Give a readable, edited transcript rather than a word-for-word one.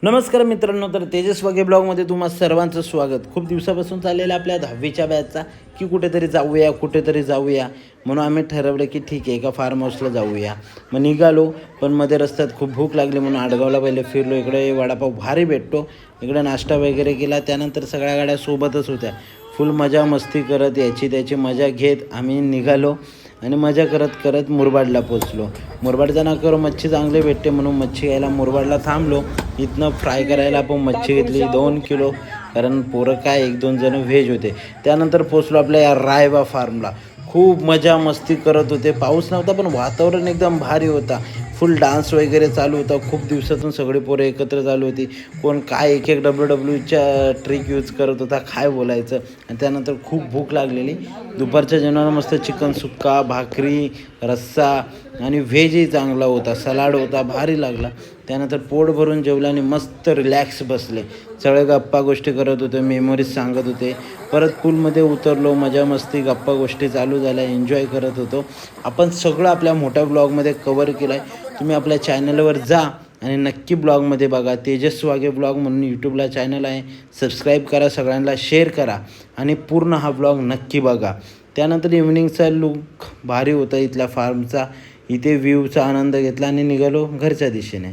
नमस्कार मित्रांनो, तर तेजस वागे ब्लॉगमध्ये तुम्हा सर्वांचं स्वागत. खूप दिवसापासून चाललेलं आपल्या 10वीच्या बॅचचा की कुठेतरी जाऊया म्हणून आम्ही ठरवलं की ठीक आहे, एका फार्म हाऊसला जाऊया. मग निघालो, पण मध्ये रस्त्यात खूप भूक लागली म्हणून आडगावला पहिले फिरलो. इकडे वडापाव भारी भेटतो, इकडे नाश्ता वगैरे केला. त्यानंतर सगळ्या गाड्या सोबतच होत्या. फुल मजा मस्ती करत याची त्याची मजा घेत आम्ही निघालो आणि मजा करत करत मुरबाडला पोचलो. मुरबाडच्या नाक्यावर मच्छी चांगली भेटते म्हणून मच्छी घ्यायला मुरबाडला थांबलो. इथनं फ्राय करायला आपण मच्छी घेतली 2 किलो, कारण पोरं काय 1-2 जण व्हेज होते. त्यानंतर पोचलो आपल्या या रायबा फार्मला. खूप मजा मस्ती करत होते. पाऊस नव्हता पण वातावरण एकदम भारी होता. फुल डान्स वगैरे चालू होता. खूप दिवसातून सगळी पोरं एकत्र झाली होती. कोण काय एक WWE ट्रिक यूज करत होता, काय बोलायचं. आणि त्यानंतर खूप भूक लागलेली. दुपारच्या जेवणाला मस्त चिकन सुक्का, भाकरी, रस्सा आणि व्हेजही चांगला होता, सलाड होता, भारी लागला. त्यानंतर पोट भरून जेवलं आणि मस्त रिलॅक्स बसले. सगळे गप्पा गोष्टी करत होते, मेमरीज सांगत होते. परत पूलमध्ये उतरलो, मजा मस्ती गप्पा गोष्टी चालू झाल्या, एन्जॉय करत होतो. आपण सगळं आपल्या मोठ्या ब्लॉगमध्ये कवर केलं आहे. तुम्ही आपल्या चॅनलवर जा आणि नक्की ब्लॉगमध्ये बघा. तेजस वागे ब्लॉग म्हणून यूट्यूबला चॅनल आहे, सबस्क्राईब करा, सगळ्यांना शेअर करा आणि पूर्ण हा ब्लॉग नक्की बघा. त्यानंतर इव्हनिंगचा लुक भारी होता इथल्या फार्मचा. इथे व्ह्यूचा आनंद घेतला आणि निघालो घरच्या दिशेने.